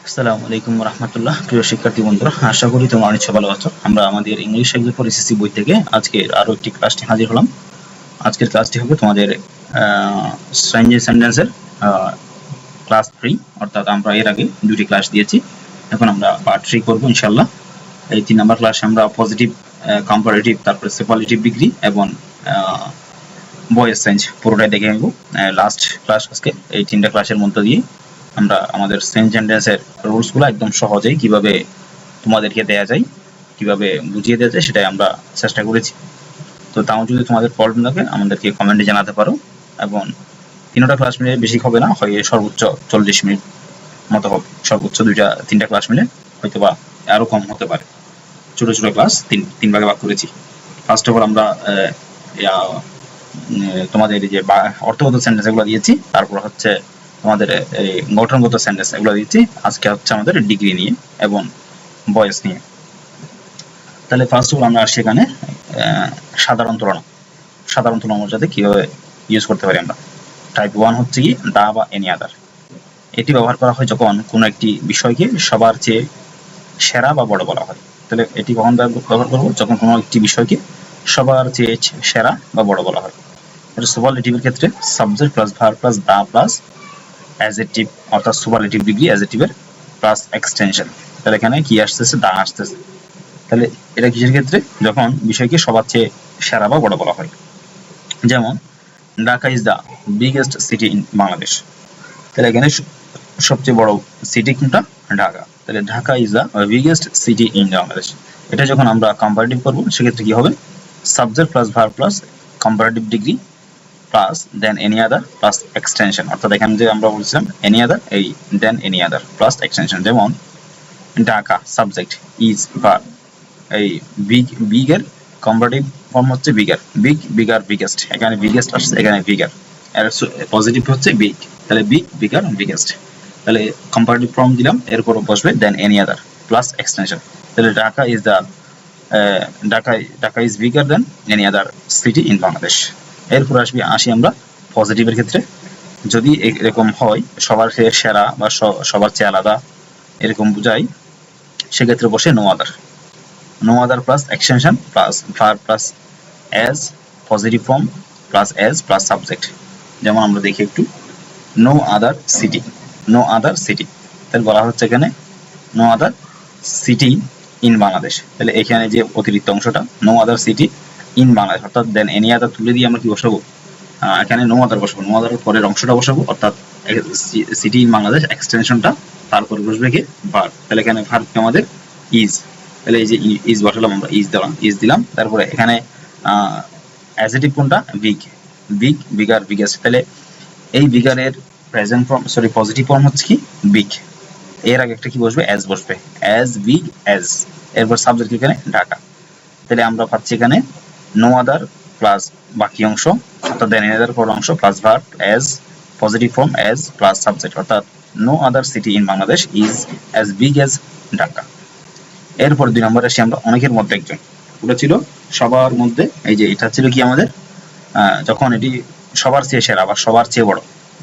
আসসালামু আলাইকুম রাহমাতুল্লাহ। প্রিয় শিক্ষার্থী বন্ধুরা, আশা করি তোমরা নিশ্চয়ই ভালো আছো। আমরা আমাদের ইংলিশ এক্সাম এসএসসি বই থেকে আজকে আরো একটি ক্লাস নিয়ে হাজির হলাম। আজকের ক্লাসটি হবে তোমাদের সেন্টেন্সের ক্লাস 3, অর্থাৎ আমরা এর আগে দুটি ক্লাস দিয়েছি, এখন আমরা পার্ট 3 করব ইনশাআল্লাহ। এই 3 নাম্বার ক্লাসে আমরা পজিটিভ, কম্পারেটিভ, তারপরে সুপারলেটিভ ডিগ্রি এবং ভয়েস চেঞ্জ পুরোটাই দেখে নেব। লাস্ট ক্লাস আজকে এই 3টা ক্লাসের মধ্য দিয়ে আমরা আমাদের সেন্টেন্সের রুলসগুলো একদম সহজেই কিভাবে তোমাদেরকে দেয়া যায়, কিভাবে বুঝিয়ে দেওয়া যায়, সেটাই আমরা চেষ্টা করেছি। তো তাও যদি তোমাদের প্রবলেম থাকে আমাদেরকে কমেন্টে জানাতে পারো, এবং 3টা ক্লাস মিলে বেশি হবে না, হয় সর্বোচ্চ 40 মিনিট মতো হবে, সর্বোচ্চ 3টা ক্লাস মিলে হয়তো বা আরো কম হতে পারে। ছোট ছোট ক্লাস তিন ভাগে ভাগ করেছি। ফার্স্ট অফ অল আমরা তোমাদের এই যে অর্থগত সেন্টেন্স এগুলো দিয়েছি, তারপর হচ্ছে তোমাদের এই গঠনগত সেন্টেন্স এগুলো দিয়েছি। আজকে হচ্ছে আমাদের ডিগ্রি নিয়ে এবং ভয়েস নিয়ে। তাহলে ফার্স্ট অফ অল আমরা আসছি এখানে সাধারণ তুলনা অনুযায়ী কিভাবে ইউজ করতে পারি আমরা। টাইপ 1 হচ্ছে কি দা বা এনি আদার। এটি ব্যবহার করা হয় যখন কোনো একটি বিষয়কে সবার চেয়ে সেরা বা বড় বলা হয়। তাহলে এটি কখন ব্যবহার করব? যখন কোনো একটি বিষয়কে সবার চেয়ে সেরা বা বড় বলা হয়। এটা সুপারলেটিভের ক্ষেত্রে subject plus verb plus the plus adjective, অর্থাৎ সুপারলেটিভ ডিগ্রি অ্যাডজেক্টিভের প্লাস এক্সটেনশন। তাহলে এখানে কি আসতেছে? দা আসতেছে। তাহলে এটা কিসের ক্ষেত্রে? যখন বিষয়কে সবার চেয়ে সেরা বা বড় বলা হয়। যেমন Dhaka is the biggest city in Bangladesh. তাহলে এখানে সবচেয়ে বড় সিটি কোনটা? ঢাকা। তাহলে Dhaka is the biggest city in Bangladesh. এটা যখন আমরা কম্পারেটিভ করব সেক্ষেত্রে কি হবে? Subject plus verb plus comparative degree plus দেন এনি আদার প্লাস এক্সটেনশন। অর্থাৎ এখানে যে আমরা বলছিলাম এনি আদার, এই দেন এনি আদার প্লাস এক্সটেনশন। যেমন ঢাকা সাবজেক্ট, ইজ ভার্ব, এই বিগের কম্পারেটিভ ফর্ম হচ্ছে বিগার, বিগার বিগেস্ট। এখানে বিগেস্ট আসছে, এখানে বিগার, এর পজিটিভ হচ্ছে বিগ। তাহলে বিগ বিগার বিগেস্ট। তাহলে কম্পারেটিভ ফর্ম দিলাম, এরপর বসবে than any other plus extension. তাহলে Dhaka is the Dhaka is bigger than any other city in Bangladesh. এরপর আসি আমরা পজিটিভের ক্ষেত্রে। যদি এরকম হয় সবার চেয়ে সেরা বা সবার চেয়ে আলাদা এরকম বোঝাই, সেক্ষেত্রে বসে no other plus extension plus verb plus as positive form plus as plus subject. যেমন আমরা দেখি একটু, নো আদার সিটি। তাহলে বলা হচ্ছে এখানে no other city in Bangladesh. তাহলে এখানে যে অতিরিক্ত অংশটা no other city in Bangladesh, অর্থাৎ দেন এনি আদার তুলে দিয়ে আমরা কি বসাবো? এখানে নো আদার বসাবো, নো আদার পরের অংশটা বসাবো, অর্থাৎ সিটি ইন বাংলাদেশ এক্সটেনশনটা, তারপর বসবে কি ভার্ব। তাহলে এখানে ভার্ব আমাদের ইজ। তাহলে এই যে ইজ বসালাম আমরা, ইজ দিলাম। তারপরে এখানে অ্যাডজেক্টিভ কোনটা? Bigger biggest. তাহলে এই বিগারের present form, sorry positive form হচ্ছে কি বিগ। এর আগে একটা কি বসবে? অ্যাজ বসবে, অ্যাজ বিগ অ্যাজ। এরপর সাবজেক্ট এখানে ঢাকা। তাহলে আমরা পাচ্ছি এখানে নো আদার প্লাস বাকি অংশ, অর্থাৎ দেন আদার পর অংশ plus verb as positive form as plus subject, অর্থাৎ no other city in Bangladesh is as big as Dhaka. এরপর 2 নম্বরে আসি আমরা অনেকের মধ্যে একজন। ওটা ছিল সবার মধ্যে, এই যে এটা ছিল কি আমাদের যখন এটি সবার চেয়ে সেরা বা সবার চেয়ে বড়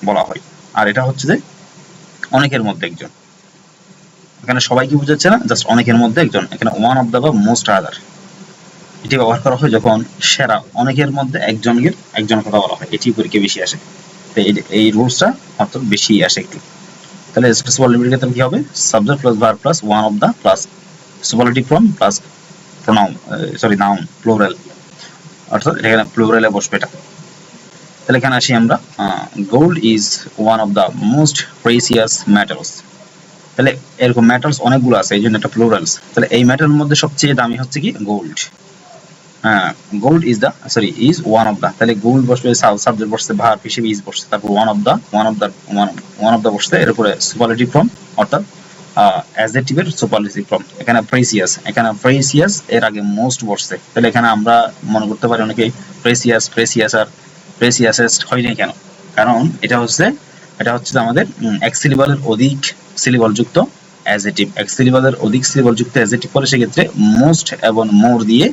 বলা হয়। আর এটা হচ্ছে যে অনেকের মধ্যে একজন। এখানে সবাই কি বুঝাচ্ছে না, জাস্ট অনেকের মধ্যে একজন। এখানে ওয়ান অফ দ্য বা মোস্ট আদার, এটি ব্যবহার করা হয় যখন সেরা অনেকের মধ্যে একজন কথা বলা হয়। এটি পরীক্ষা বেশি আসে, তো এই রুলসটা অর্থাৎ বেশি আসে একটু। তাহলে সুপারলেটিভের ক্ষেত্রে কি হবে? Subject plus verb plus one of the plus superlative form plus noun plural, অর্থাৎ এখানে প্লুরালে বসবে এটা। তাহলে এখানে আসি আমরা, gold is one of the most precious metals. তাহলে এরকম মেটালস অনেকগুলো আছে, এই জন্য একটা প্লুরালস। তাহলে এই মেটালের মধ্যে সবচেয়ে দামি হচ্ছে কি? Gold. Gold is one of the. তাহলে গোল্ড বসবে, সাবজেক্ট বসছে, ভার্ব হিসেবে ইজ বসছে, তারপর ওয়ান অফ দ্য বসছে, এর উপরে সুপারলেটিভ ফর্ম, অর্থাৎ অ্যাডজেক্টিভের সুপারলেটিভ ফর্ম। এখানে প্রেসিয়াস এর আগে মোস্ট বসছে। তাহলে এখানে আমরা মনে করতে পারি অনেকে প্রেসিয়াস আর প্রেসিয়াসেস্ট হয় না কেন? কারণ এটা হচ্ছে যে আমাদের এক সিলেবালের অধিক সিলেবাল যুক্ত অ্যাডজেক্টিভ। এক সিলেবালের অধিক সিলেবাল যুক্ত অ্যাডজেক্টিভ পরে সেক্ষেত্রে মোস্ট এবং মোর দিয়ে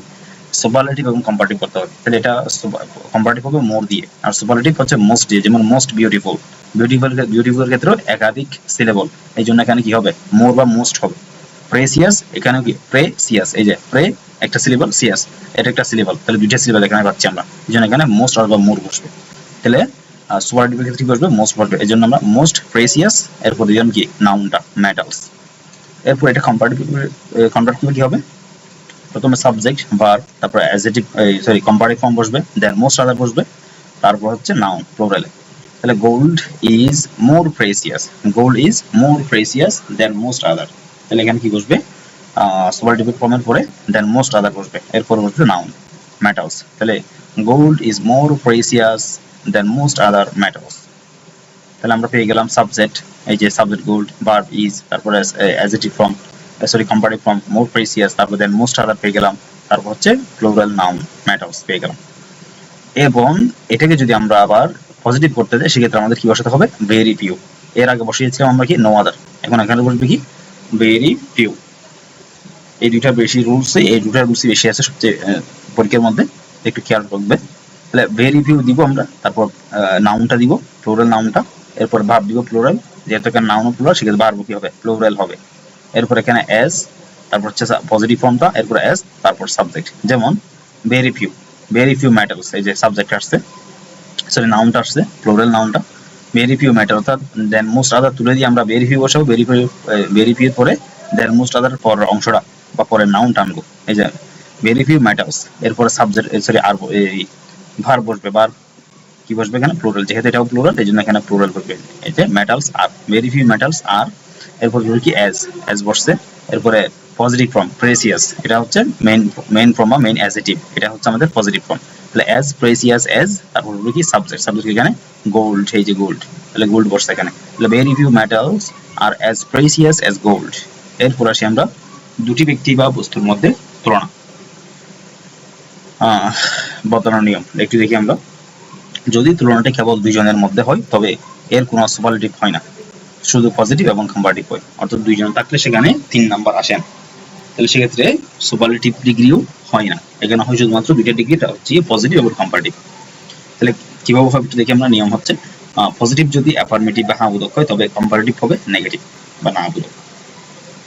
সুপারলেটিভ এবং কম্পারেটিভ করতে হবে। তাহলে এটা কম্পারেটিভ হবে মোর দিয়ে, আর সুপারলেটিভ হচ্ছে মোস্ট দিয়ে। যেমন মোস্ট বিউটিফুল, বিউটিফুল ক্ষেত্রে একাধিক সিলেবল, এই জন্য এখানে কি হবে মোর বা মোস্ট হবে। প্রেসিয়াস, এখানে কি প্রেসিয়াস, এই যে প্রে একটা সিলেবল, সিয়াস এটা একটা সিলেবল, তাহলে দুইটা সিলেবল এখানে পাচ্ছি আমরা, এই জন্য এখানে মোস্ট অথবা মোর বসবে। তাহলে সুপারলেটিভের ক্ষেত্রে কি বসবে মোস্ট বসবে, এই জন্য আমরা মোস্ট প্রেসিয়াস, এরপর দিলাম কি নাউনটা মেটালস। এরপর এটা কম্পারেটিভ কি হবে, প্রথমে সাবজেক্ট ভার্ব, তারপর অ্যাডজেক্টিভ কম্পারেটিভ ফর্ম বসবে, দেন মোস্ট আদার বসবে, তারপর হচ্ছে নাউন প্লুরালে। তাহলে gold is more precious, gold is more precious than most other, তাহলে এখানে কি বসবে সুপারলেটিভ ফর্মের পরে দেন মোস্ট আদার বসবে, এরপর বসবে নাউন মেটালস। তাহলে gold is more precious than most other metals. তাহলে আমরা পেয়ে গেলাম সাবজেক্ট, এই যে সাবজেক্ট গোল্ড, ভার্ব ইজ, তারপরে adjective form comparative form more precious, তারপর দেন মোস্ট আদার পেয়ে গেলাম, তারপর হচ্ছে প্লুরাল নাউন মেটালস পেয়ে গেলাম। এবং এটাকে যদি আমরা আবার পজিটিভ করতে যাই সেক্ষেত্রে আমাদের কি বসাতে হবে ভেরি ফিউ। এর আগে বসিয়েছিলাম আমরা কি নো আদার, এখন এখানে বসবে কি ভেরি ফিউ। এই দুইটা বেশি রুলস, এই দুইটা রুলসই বেশি আছে সবচেয়ে পরীক্ষার মধ্যে, একটু খেয়াল রাখবে। তাহলে ভেরি ফিউ দিব আমরা, তারপর নাউনটা দিব প্লুরাল নাউনটা, এরপর ভার্ব দিব প্লুরাল, যেহেতু এখানে নাউন ও প্লুরাল সেক্ষেত্রে ভার্ব কি হবে প্লুরাল হবে। এরপর এখানে অ্যাজ, তারপর হচ্ছে পজিটিভ ফর্মটা, এরপর অ্যাজ, তারপর সাবজেক্ট। যেমন ভেরি ফিউ ম্যাটারস, এই যে সাবজেক্ট আসছে, সরি নাউনটা আসছে প্লুরাল নাউনটা, ভেরি ফিউ ম্যাটার, অর্থাৎ দেন মোস্ট আদার তুলে দিয়ে আমরা ভেরি ফিউ বসাবো, ভেরি ফিউ পরে দেন মোস্ট আদার পর অংশটা বা পরে নাউনটা আনবো, এই যে ভেরি ফিউ ম্যাটারস। এরপরে সাবজেক্ট সরি আর এই ভার্ব বসবে, ভার্ব কি বসবে এখানে প্লুরাল, যেহেতু এটাও প্লুরাল এই জন্য এখানে প্লুরাল বসবে, এই যে মেটালস আর, ভেরি ফিউ মেটালস আর। এরপর কি অ্যাজ বসছে, এরপরে পজিটিভ ফর্ম প্রেসিয়াস, এটা হচ্ছে মেইন ফর্ম বা মেইন অ্যাডজেক্টিভ, এটা হচ্ছে আমাদের পজিটিভ ফর্ম। তাহলে অ্যাজ প্রেসিয়াস অ্যাজ, তারপর হলো কি সাবজেক্ট এখানে গোল্ড, এই যে গোল্ড, তাহলে গোল্ড বসছে এখানে। তাহলে ভেরি ফিউ মেটালস আর অ্যাজ প্রেসিয়াস অ্যাজ গোল্ড। এরপর আসি আমরা দুটি ব্যক্তি বা বস্তুর মধ্যে তুলনা বদলানোর নিয়ম একটু দেখি আমরা। যদি তুলনাটা কেবল দুইজনের মধ্যে হয় তবে এর কোনো সুপারলেটিভ হয় না, শুধু পজিটিভ এবং কম্পারেটিভ হয়, অর্থাৎ দুইজন থাকলে সেখানে 3 নাম্বার আসে না, তাহলে সেক্ষেত্রে সুপারলেটিভ ডিগ্রিও হয় না, এখানে হয় শুধুমাত্র দুইটা ডিগ্রিটা হচ্ছে পজিটিভ এবং কম্পারেটিভ। তাহলে কিভাবে হবে একটু দেখি আমরা। নিয়ম হচ্ছে পজিটিভ যদি অ্যাফার্মেটিভ বা হ্যাঁ বোধক হয় তবে কম্পারেটিভ হবে নেগেটিভ বা না বোধক।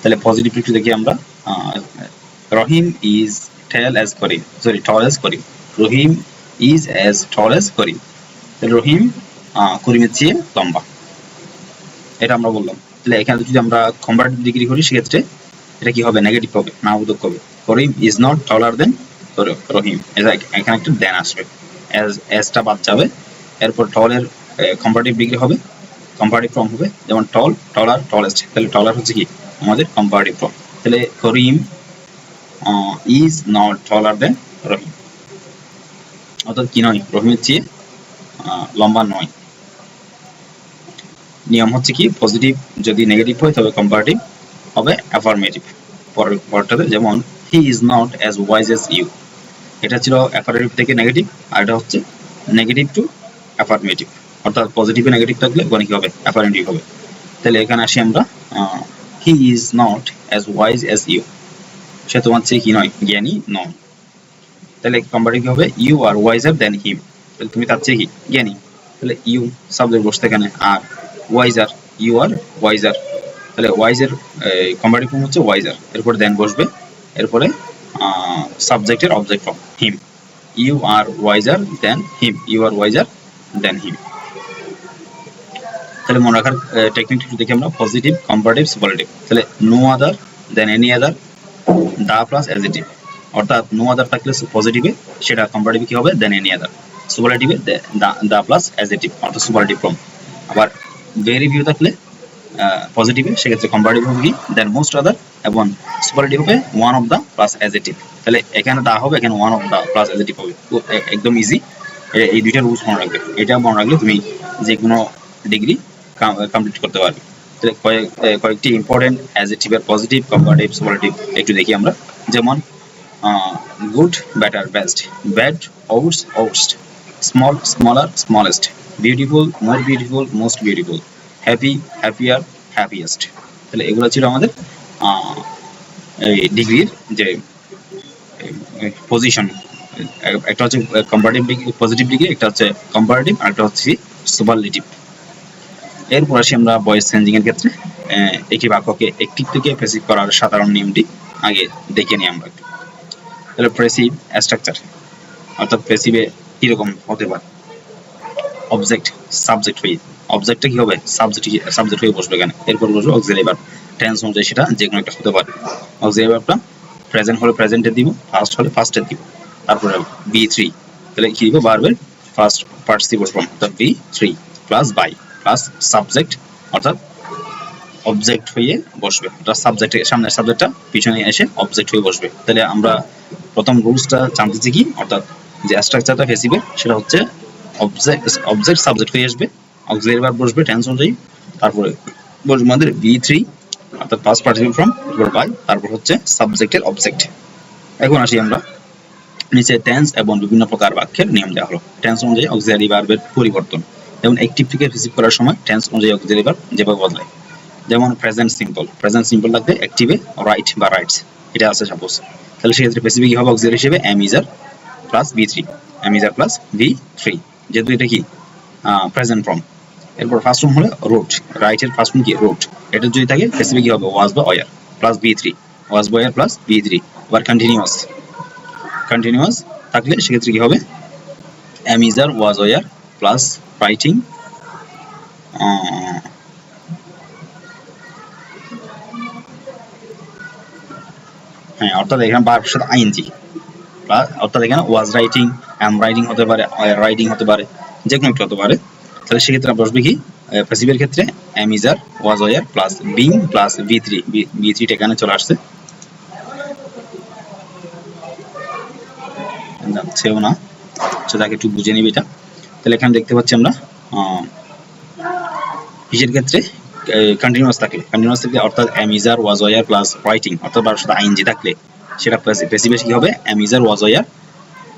তাহলে পজিটিভ একটু দেখি আমরা, Rahim is tall as Karim, Rahim is as tall as Karim, তাহলে রহিম করিমের চেয়ে লম্বা, এটা আমরা বললাম। তাহলে এখানে যদি আমরা কম্পারেটিভ ডিগ্রি করি সেক্ষেত্রে এটা কি হবে নেগেটিভ হবে, না বোধক হবে। করিম ইজ নট টলার দেন রহিম, এখানে একটা দেন আসবে, এসটা বাদ যাবে, এরপর টলের কম্পারেটিভ ডিগ্রি হবে, কম্পারেটিভ ফর্ম হবে, যেমন টল, টলার, টলেস্ট, তাহলে টলার হচ্ছে কি আমাদের কম্পারেটিভ ফর্ম। তাহলে করিম ইজ নট টলার দেন রহিম, অর্থাৎ কি নয় রহিমের চেয়ে লম্বা নয়। নিয়ম হচ্ছে কি পজিটিভ যদি নেগেটিভ হয় তবে কম্পারেটিভ হবে অ্যাফার্মেটিভ। পরেরটাতে যেমন he is not as wise as you, এটা ছিল অ্যাফার্মেটিভ থেকে নেগেটিভ, আর এটা হচ্ছে নেগেটিভ টু অ্যাফার্মেটিভ, অর্থাৎ পজিটিভে নেগেটিভ থাকলে ওখানে কি হবে অ্যাফার্মেটিভ হবে। তাহলে এখানে আসি আমরা, he is not as wise as you, সে তোমার চেয়ে কি নয় জ্ঞানী নয়, তাহলে কম্পারেটিভ হবে you are wiser than him, তাহলে তুমি তার চেয়ে কি জ্ঞানী, তাহলে ইউ সাবজেক্ট বসতে এখানে, আর ওয়াইজার ইউ আর ওয়াইজার, তাহলে ওয়াইজের কম্পারেটিভ ফর্ম হচ্ছে ওয়াইজার, এরপর দেন বসবে, এরপরে সাবজেক্টের object form him, you are wiser than him, you are wiser than him. তাহলে মনে রাখার টেকনিক একটু দেখি আমরা, পজিটিভ কম্পারেটিভ সুপারলেটিভ। তাহলে no other than any other, the plus adjective, অর্থাৎ নো আদার থাকলে পজিটিভে সেটা কম্পারেটিভে কি হবে দেন এনি আদার, সুপারলেটিভে দা প্লাস অ্যাডজেক্টিভ অর্থাৎ সুপারলেটিভ ফর্ম। আবার ভেরি ফিউ থাকলে পজিটিভে সেক্ষেত্রে কম্পারেটিভ হবে কি দেন মোস্ট আদার, এবং সুপারলেটিভ হবে one of the plus adjective. তাহলে এখানে দা হবে, এখানে one of the plus adjective হবে, একদম ইজি। এই দুইটা রুলস মনে রাখবে, এটা মনে রাখলে তুমি যে কোনো ডিগ্রি কমপ্লিট করতে পারবে। তাহলে কয়েকটি ইম্পর্টেন্ট অ্যাডজেক্টিভের পজিটিভ কম্পারেটিভ সুপারলেটিভ একটু দেখি আমরা। যেমন good better best, bad worst worst, small smaller smallest, beautiful more beautiful most beautiful, happy happier happiest. তাহলে এগুলো ছিল আমাদের এই ডিগ্রির যে পজিশন, একটা হচ্ছে কম্পারেটিভ ডিগ্রি পজিটিভ ডিগ্রি, একটা হচ্ছে কম্পারেটিভ, আর একটা হচ্ছে সুপারলেটিভ। এরপর আসি আমরা ভয়েস চেঞ্জিং এর ক্ষেত্রে একই বাক্যকে অ্যাক্টিভ থেকে প্যাসিভ করার সাধারণ নিয়মটি আগে দেখে নিই আমরা। তাহলে প্যাসিভ স্ট্রাকচার, অর্থাৎ প্যাসিভে কিরকম হতে পারে? অবজেক্ট সাবজেক্ট হয়ে, অবজেক্টটা কি হবে? সাবজেক্ট হয়ে বসবে এখানে। এরপর বসবে অক্সিলারি ভার্ব, টেন্স অনুযায়ী সেটা যে কোনো একটা হতে পারে। অক্সিলারি ভার্বটা প্রেজেন্ট হলে প্রেজেন্টে দিব, ফার্স্ট হলে ফার্স্টে দিব। তারপরে B3, তাহলে কি দিব? ভার্বের ফার্স্ট পার্টিসিপল ফর্ম, অর্থাৎ B3 plus by plus subject, অর্থাৎ অবজেক্ট হয়ে বসবে। অর্থাৎ সাবজেক্টের সামনে সাবজেক্টটা পিছনে এসে অবজেক্ট হয়ে বসবে। তাহলে আমরা প্রথম রুলসটা জানতেছি কি, অর্থাৎ যে স্ট্রাকচারটা প্যাসিভের সেটা হচ্ছে অবজেক্ট সাবজেক্ট হয়ে আসবে, অক্সিলারি ভার্ব বসবে টেন্স অনুযায়ী, তারপরে বসবে আমাদের B3 অর্থাৎ পাস্ট পার্টিসিপল ফর্ম, তারপর বাই, তারপর হচ্ছে সাবজেক্টের অবজেক্ট। এখন আসি আমরা নিচে টেন্স এবং বিভিন্ন প্রকার বাক্যের নিয়ম দেওয়া হলো। টেন্স অনুযায়ী অক্সিলারি ভার্বের পরিবর্তন, যেমন অ্যাক্টিভ থেকে প্যাসিভ করার সময় টেন্স অনুযায়ী অক্সিলারি ভার্ব যেভাবে বদলায়। যেমন প্রেজেন্ট সিম্পল লাগবে অ্যাক্টিভে রাইট বা রাইটস, এটা আছে সাপোজ। তাহলে সেক্ষেত্রে প্যাসিভে কি হবে? অক্সিলারি হিসেবে am is are plus B3, am is are plus B3, যেহেতু এটা কি প্রেজেন্ট ফর্ম। এরপর ফার্স্ট ফর্ম হলে রোট, রাইটের ফার্স্ট ফর্ম কি? রোট। এটা যদি থাকে প্যাসিভে কি হবে? ওয়াজ বা ওয়ার প্লাস B3, ওয়াজ বা ওয়ার প্লাস B3। আবার কন্টিনিউয়াস থাকলে সেক্ষেত্রে কি হবে? am is are was were plus writing, হ্যাঁ, অর্থাৎ এখানে ভার্বের সাথে আইএনজি প্লাস, অর্থাৎ এখানে ওয়াজ রাইটিং, অ্যাম রাইটিং হতে পারে, ওয়ার রাইটিং হতে পারে, যে কোনো একটা হতে পারে। তাহলে সেক্ষেত্রে বসবে কি? প্যাসিভের ক্ষেত্রে am is are was were plus being plus B3 টা এখানে চলে আসছে, যাচ্ছেও না, সেটাকে একটু বুঝে নিবে এটা। তাহলে এখানে দেখতে পাচ্ছি আমরা কিসের ক্ষেত্রে কন্টিনিউয়াস থাকলে অর্থাৎ am is are was were plus writing, অর্থাৎ ভার্বের সাথে আইএনজি থাকলে সেটা প্যাসিভে কি হবে? am is are was were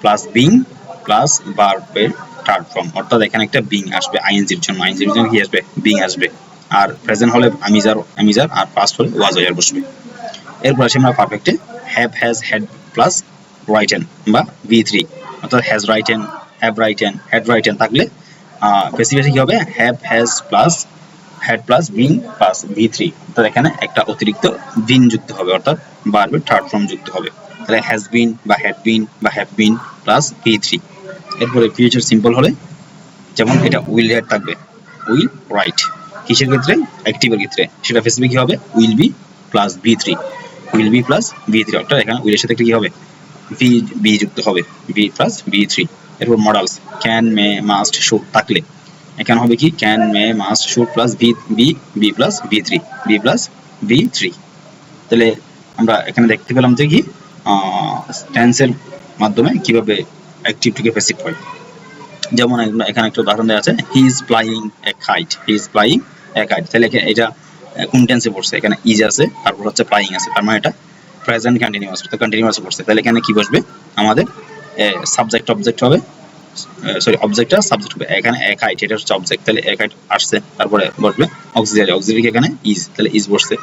plus being plus ভার্বের থার্ড ফর্ম, অর্থাৎ এখানে একটা being আসবে আইএনজির জন্য, কি আসবে? being আসবে। আর প্রেজেন্ট হলে am is are আর পাস্ট হলে was were বসবে। এরপর আসি আমরা পারফেক্টে have has had plus written বা B3, অর্থাৎ has written, have written, had written থাকলে প্যাসিভে কি হবে? have has plus had plus being plus B3, অর্থাৎ এখানে একটা অতিরিক্ত been যুক্ত হবে, অর্থাৎ ভার্বের থার্ড ফর্ম যুক্ত হবে। তাহলে has been বা had been বা have been প্লাস B3। এরপরে ফিউচার সিম্পল হলে যেমন এটা will had থাকবে, will write। কিসের ক্ষেত্রে? অ্যাক্টিভের ক্ষেত্রে সেটা প্যাসিভে কি হবে? will be plus B3, will be plus B3, অর্থাৎ এখানে will এর সাথে কি হবে? be যুক্ত হবে, be প্লাস B3। এরপর modals can, may, must, should থাকলে এখানে হবে কি? can, may, must, should plus b plus B3, b plus B3। তাহলে আমরা এখানে দেখতে পেলাম যে কি টেন্সের মাধ্যমে কিভাবে অ্যাক্টিভ থেকে প্যাসিভ হয়। যেমন এখানে একটা উদাহরণ দেওয়া আছে, he is flying a kite, তাহলে এটা কোন টেন্সে পড়ছে? এখানে ইজ আছে, তারপর হচ্ছে ফ্লাইং আছে, তার মানে এটা প্রেজেন্ট কন্টিনিউয়াস, তো কন্টিনিউয়াস পড়ছে। তাহলে এখানে কি বসবে? আমাদের সাবজেক্ট অবজেক্ট হবে, সরি অবজেক্টটা সাবজেক্ট হবে। এখানে এ কাইট, এটা হচ্ছে অবজেক্ট, তাহলে এ কাইট আসছে, তারপরে বসবে অক্সিলারি এখানে ইজ, তাহলে ইজ বসছে।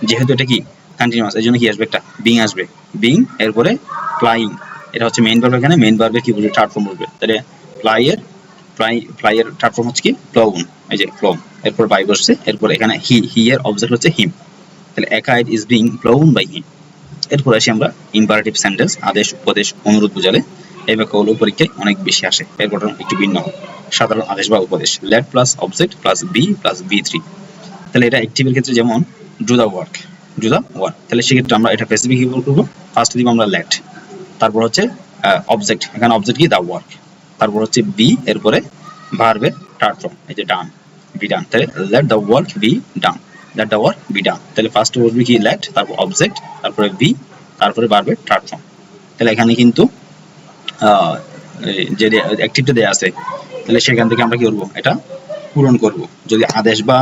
যেহেতু এটা কি কন্টিনিউয়াস, এই জন্য কি আসবে? একটা বিং আসবে, বিং। এরপরে ফ্লাইং, এটা হচ্ছে মেইন ভার্ব, এখানে মেইন ভার্বের কি বসবে? থার্ড ফর্ম বসবে। তাহলে ফ্লাইয়ের থার্ড ফর্ম হচ্ছে কি? প্লাউন, এই যে প্লাউন। এরপর বাই বসছে, এরপর এখানে হি এর অবজেক্ট হচ্ছে হিম, তাহলে a kite is being flown by him. এরপর আসি আমরা ইম্পারেটিভ সেন্টেন্স, আদেশ উপদেশ অনুরোধ বোঝালে এই বাক্যগুলো পরীক্ষায় অনেক বেশি আসে, এর গঠন একটু ভিন্ন। সাধারণ আদেশ বা উপদেশ let plus object plus be plus B3, তাহলে এটা অ্যাক্টিভের ক্ষেত্রে যেমন ডু দ্য ওয়ার্ক, তাহলে সেক্ষেত্রে আমরা এটা প্যাসিভে কি করবো? ফার্স্ট দিব আমরা লেট, তারপর হচ্ছে অবজেক্ট, এখানে অবজেক্ট কি? দ্য ওয়ার্ক, তারপর হচ্ছে বি, এরপরে ভার্বের থার্ড ফর্ম, এই যে ডান, বি ডান। তাহলে let the work be done, তাহলে ফার্স্ট বসবে কি? লেট, তারপর অবজেক্ট, তারপরে বি, তারপরে ভার্বের থার্ড ফর্ম। তাহলে এখানে কিন্তু যে অ্যাক্টিভটা দেয়া আছে, তাহলে সেখান থেকে আমরা কি করব? এটা পূরণ করব। যদি আদেশ বা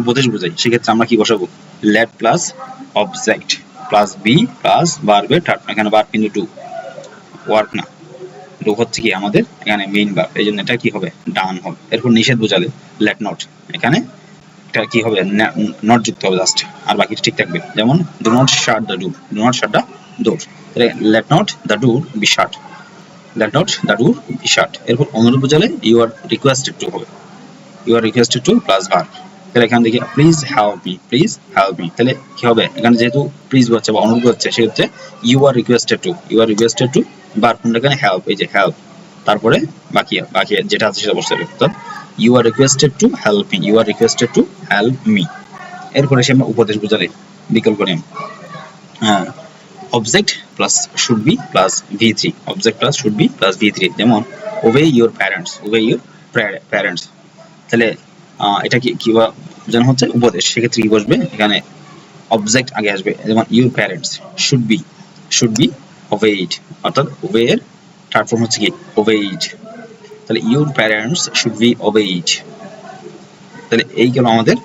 উপদেশ বোঝাই, সেক্ষেত্রে আমরা কি বসাবো? Let plus object plus be plus ভার্বের থার্ড ফর্ম। এখানে ভার্ব কিন্তু ডু, ওয়ার্ক না, ডু হচ্ছে কি আমাদের এখানে মেইন ভার্ব, এই জন্য এটা কি হবে? ডান হবে। এরপর নিষেধ বোঝালে লেট নট, এখানে এটা কি হবে? নট যুক্ত হবে জাস্ট, আর বাকিটা ঠিক থাকবে। যেমন do not shut the door, তাহলে let not the door be shut, let not the door be shut. এরপর অনুরোধ বোঝালে ইউ আর রিকোয়েস্টেড টু হবে, you are requested to plus verb. তাহলে এখান থেকে please help me, please help me, তাহলে কি হবে এখানে যেহেতু প্লিজ হচ্ছে বা অনুরোধ হচ্ছে সেক্ষেত্রে you are requested to, you are requested to verb কোনটা এখানে হেল্প, এই যে হেল্প, তারপরে বাকি বাকি যেটা আছে সেটা বসতে হবে, অর্থাৎ you are requested to help me, you are requested to help me. এরপরে সে আমরা উপদেশ বোঝালে বিকল্প নিয়ম, হ্যাঁ, object plus should be plus V3, object plus should be plus V3, যেমন obey your parents, obey your parents. তাহলে এটা কি যেন হচ্ছে উপদেশ, সেক্ষেত্রে কি বসবে এখানে অবজেক্ট আগে আসবে, যেমন ইউর প্যারেন্টস শুড বি ওবেইড, অর্থাৎ ওবে এর থার্ড ফর্ম হচ্ছে কি ওবেইড, তাহলে ইউর প্যারেন্টস শুড বি ওবেইড। তাহলে এই গেল আমাদের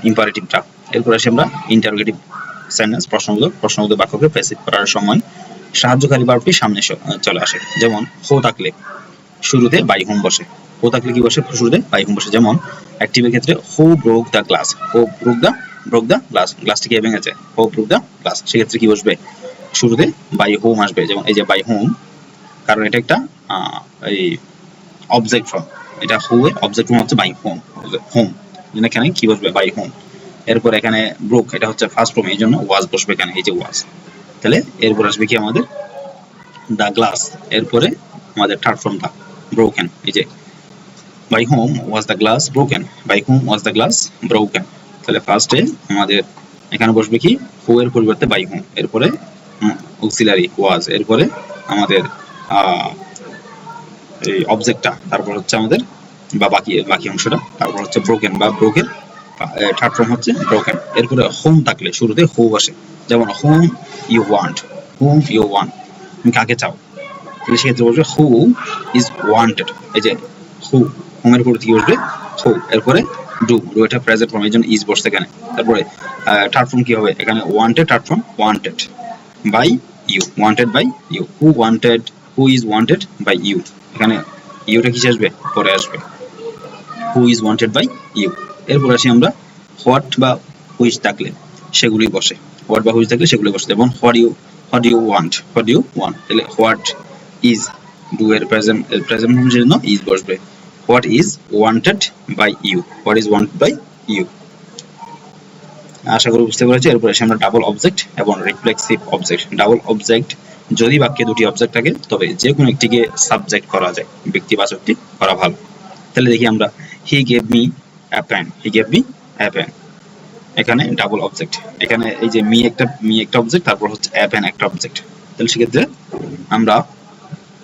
ইম্পারেটিভটা। এরপর আসি আমরা ইন্টারোগেটিভ সেন্টেন্স, প্রশ্নবোধক বাক্যকে প্যাসিভ করার সময় সাহায্যকারী ভার্বটি সামনে চলে আসে, যেমন হো থাকলে শুরুতে বাই হোম বসে, হো থাকলে কি বসে শুরুতে বাই হোম বসে, যেমন অ্যাক্টিভের ক্ষেত্রে হো ব্রোক দ্য গ্লাস, হো ব্রোক দ্য গ্লাস, গ্লাসটি কে ভেঙেছে, হো ব্রোক দ্য গ্লাস, সেক্ষেত্রে কি বসবে শুরুতে বাই হোম আসবে, যেমন এই যে বাই হোম, কারণ এটা একটা এই অবজেক্ট ফর্ম, এটা হো এর অবজেক্ট ফর্ম হচ্ছে বাই হোম, হোম, এখানে কি বসবে বাই হোম। এরপর এখানে ব্রোক এটা হচ্ছে ফার্স্ট ফর্ম, এই জন্য ওয়াজ বসবে এখানে, এই যে ওয়াজ। তাহলে এরপর আসবে কি আমাদের দা গ্লাস, এরপরে আমাদের থার্ড ফর্ম দা ব্রোকেন, এই যে by whom was the glass broken, by whom was the glass broken. তাহলে ফার্স্টে আমাদের এখানে বসবে কি হো এর পরিবর্তে বাই হোম, এরপরে অক্সিলারি ওয়াজ, এরপরে আমাদের এই অবজেক্টটা, তারপর হচ্ছে আমাদের বা বাকি অংশটা, তারপর হচ্ছে ব্রোকেন বা ব্রোকেন, থার্ড ফর্ম হচ্ছে ব্রোকেন। এরপরে হোম থাকলে শুরুতে হো বসে, যেমন whom you want, whom you want, তুমি কাকে চাও, তাহলে সেক্ষেত্রে বসবে হু ইজ ওয়ান্টেড, এই যে হু, হোমের পরে কি বসবে হু, এরপরে ডু এটা প্রেজেন্ট ফর্ম, এই জন্য ইজ বসছে এখানে। তারপরে থার্ড ফর্ম কি হবে এখানে wanted, third form wanted by you, wanted by you, who is wanted by you, এখানে ইউটা কিসে আসবে পরে আসবে, who is wanted by you. এরপর আসি আমরা হোয়াট বা হুইচ থাকলে সেগুলি বসে, হোয়াট বা হুইচ থাকলে সেগুলি বসে, যেমন হোয়াট ইউ ওয়ান্ট, তাহলে হোয়াট ইজ ডু এর প্রেজেন্ট ফর্মের জন্য ইজ বসবে, what is wanted by you, what is wanted by you. আশা করি বুঝতে পেরেছি। এরপর এসে আমরা ডাবল অবজেক্ট এবং রিফ্লেক্সিভ অবজেক্ট। ডাবল অবজেক্ট যদি বাক্যে দুটি অবজেক্ট থাকে তবে যে কোনো একটিকে সাবজেক্ট করা যায়, ব্যক্তিবাচকটি করা ভালো। তাহলে দেখি আমরা he gave me a pen, he gave me a pen, এখানে ডাবল অবজেক্ট, এখানে এই যে মি একটা অবজেক্ট, তারপর হচ্ছে আ পেন একটা অবজেক্ট। তাহলে সেক্ষেত্রে আমরা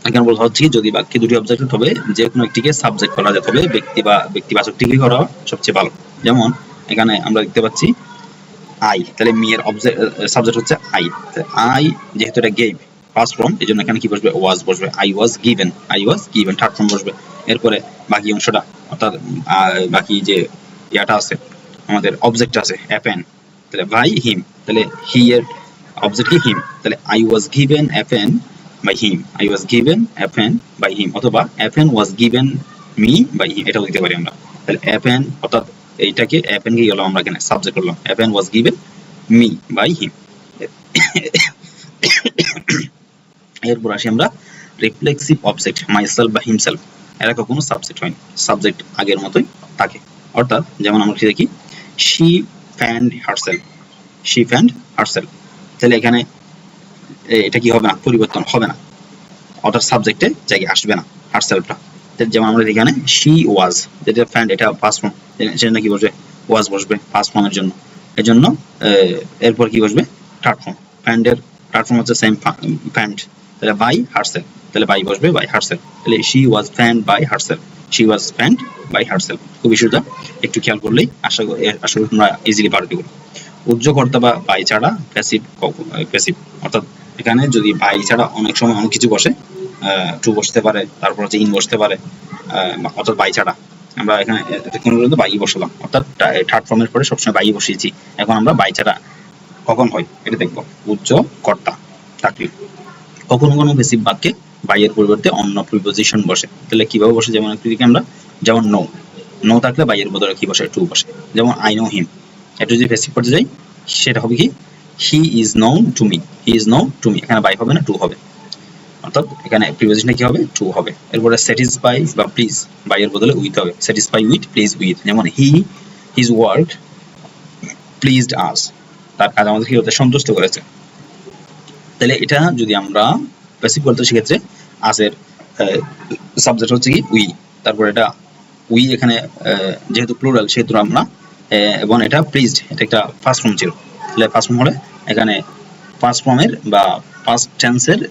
এখানে বলা হচ্ছে যদি বাক্যে দুটি অবজেক্ট তবে যে কোনো একটিকে সাবজেক্ট করা যায়, তবে ব্যক্তিবাচকটিকে করা সবচেয়ে ভালো। যেমন এখানে আমরা দেখতে পাচ্ছি আই, তাহলে মি এর সাবজেক্ট হচ্ছে আই, আই যেহেতু এটা গেভ ফার্স্ট ফর্ম, এই জন্য এখানে কি বসবে ওয়াজ বসবে, I was given third form বসবে। এরপরে বাকি অংশটা অর্থাৎ বাকি যে ইয়াটা আছে আমাদের অবজেক্ট আছে অ্যা পেন, তাহলে বাই হিম, তাহলে হি এর অবজেক্ট কি হিম, তাহলে I was given a pen by him, I was given a pen by him, অথবা a pen was given me by him, এটাও দিতে পারি আমরা। তাহলে অ্যা পেন অর্থাৎ এইটাকে অ্যা পেন কে গেলাম আমরা এখানে সাবজেক্ট করলাম, a pen was given me by him. এরপর আসি আমরা রিফ্লেক্সিভ অবজেক্ট, মাইসেলফ বা হিমসেলফ, এরা কখনো সাবজেক্ট হয় না, সাবজেক্ট আগের মতোই থাকে। অর্থাৎ যেমন আমরা দেখি শি ফ্যান্ড হারসেলফ, শি ফ্যান্ড হারসেলফ, তাহলে এখানে এটা কি হবে না, পরিবর্তন হবে না, অর্থাৎ সাবজেক্টে জায়গায় আসবে না হারসেলফটা। যেমন আমরা এখানে শি ওয়াজ, যেটা ফ্যান্ড এটা ফার্স্ট ফর্ম, সেটা কি বসবে ওয়াজ বসবে ফার্স্ট ফর্মের জন্য, এর জন্য এরপর কি বসবে থার্ড ফর্ম, ফ্যান্ডের থার্ড ফর্ম হচ্ছে সেম ফ্যান্ড, তাহলে বাই হারসেলফ, তাহলে বাই বসবে বাই হারসেলফ, তাহলে she was found by herself, she was found by herself. খুবই সোজা, একটু খেয়াল করলেই আশা করি তোমরা ইজিলি পারবে। উদ্যোগকর্তা বা বাই ছাড়া প্যাসিভ, অর্থাৎ এখানে যদি বাই ছাড়া অনেক সময় অনেক কিছু বসে, টু বসতে পারে, তারপর হচ্ছে ইন বসতে পারে, অর্থাৎ বাই ছাড়া আমরা এখানে এতক্ষণ পর্যন্ত বাই বসালাম, অর্থাৎ থার্ড ফর্মের পরে সবসময় বাই বসিয়েছি। এখন আমরা বাই ছাড়া কখন হয় এটা দেখবো। উদ্যোগকর্তা থাকলে কখনো কোনো প্যাসিভ বাক্যে বাই এর পরিবর্তে অন্য প্রিপোজিশন বসে, তাহলে কিভাবে বসে, যেমন একটু দিকে আমরা যেমন নো থাকলে বাই এর বদলে কি বসে টু বসে, যেমন আই নো হিম, এটা যদি প্যাসিভ পর্যায়ে যাই সেটা হবে কি he is known to me, he is known to me, এখানে বাই হবে না টু হবে, অর্থাৎ এখানে প্রিপোজিশনে কি হবে টু হবে। এরপরে স্যাটিসফাই বা প্লিজ, বাই এর বদলে উইথ হবে, স্যাটিসফাই উইথ, প্লিজ উইথ। যেমন হি হিজ ওয়ার্ক প্লিজড আস, তার কাজ আমাদের কি হতে সন্তুষ্ট করেছে। তাহলে এটা যদি আমরা প্যাসিভ বলতে সেক্ষেত্রে আসের সাবজেক্ট হচ্ছে কি উই, তারপর এটা উই এখানে যেহেতু প্লুরাল সেহেতু আমরা এবং এটা প্লিজড, এটা একটা ফার্স্ট ফর্ম ছিল, তাহলে ফার্স্ট ফর্ম হলে এখানে ফার্স্ট ফর্মের বা পাস্ট টেন্সের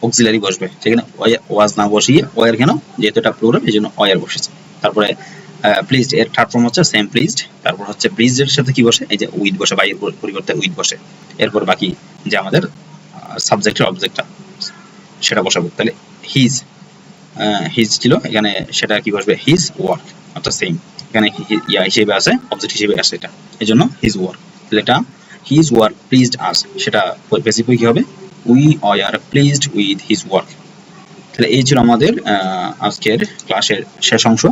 অক্সিলারি বসবে, সেখানে ওয়াজ না বসিয়ে ওয়ার, কেন যেহেতু এটা প্লুরাল এই জন্য ওয়ার বসেছে। তারপরে প্লিজড এর থার্ড ফর্ম হচ্ছে সেম প্লিজড, তারপর হচ্ছে প্লিজড এর সাথে কি বসে, এই যে উইথ বসে, বাই এর পরিবর্তে উইথ বসে। এরপর বাকি যে আমাদের সাবজেক্টের অবজেক্টটা সেটা বসাবো। তাহলে হিজ, হিজ ছিল এখানে, সেটা কি বসবে হিজ ওয়ার্ক, অর্থাৎ সেম এখানে ইয়া হিসেবে আছে, অবজেক্ট হিসেবে আসে এটা, এই জন্য হিজ ওয়ার্ক। তাহলে এটা হিজ ওয়ার্ক প্লিজড আস, সেটা বেসিক কি হবে we are pleased with his work. তাহলে এই ছিল আমাদের আজকের ক্লাসের শেষ অংশ,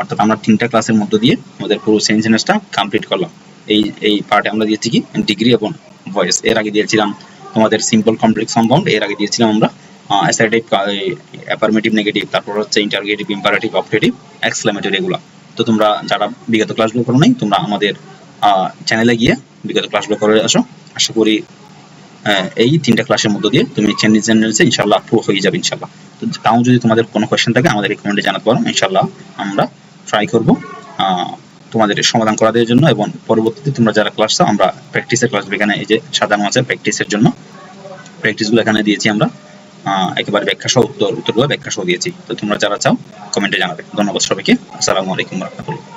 অর্থাৎ আমরা 3টা ক্লাসের মধ্য দিয়ে আমাদের পুরো সেন্টেন্সটা কমপ্লিট করলাম। এই পার্টে আমরা দিয়েছি কি ডিগ্রি এবং ভয়েস, এর আগে দিয়েছিলাম তোমাদের সিম্পল কমপ্লেক্স কম্পাউন্ড, এর আগে দিয়েছিলাম আমরা অ্যাসার্টিভ, অ্যাফার্মেটিভ, নেগেটিভ, তারপর হচ্ছে ইন্টারগেটিভ, ইম্পারেটিভ, অবজেক্টিভ, এক্সক্লেমেটরি, এগুলো। তো তোমরা যারা বিগত ক্লাসগুলো করো নাই, তোমরা আমাদের চ্যানেলে গিয়ে বিগত ক্লাসগুলো করে আসো। আশা করি এই 3টা ক্লাসের মধ্য দিয়ে তুমি সেন্টেন্সে ইনশাআল্লাহ প্রুফ হয়ে যাবে ইনশাআল্লাহ। তো তাও যদি তোমাদের কোনো কোয়েশ্চেন থাকে আমাদের কমেন্টে জানাতে পারো, ইনশাআল্লাহ আমরা ট্রাই করব তোমাদের সমাধান করা দেওয়ার জন্য। এবং পরবর্তীতে তোমরা যারা ক্লাস চাও, আমরা প্র্যাকটিসের ক্লাস, এখানে এই যে সাধারণ আছে প্র্যাকটিসের জন্য, প্র্যাকটিসগুলো এখানে দিয়েছি আমরা, একেবারে ব্যাখ্যা সহ উত্তরগুলো ব্যাখ্যা সহ দিয়েছি। তো তোমরা যারা চাও কমেন্টে জানাবে। ধন্যবাদ সবাইকে, আসসালামু আলাইকুম ওয়া রাহমাতুল্লাহ।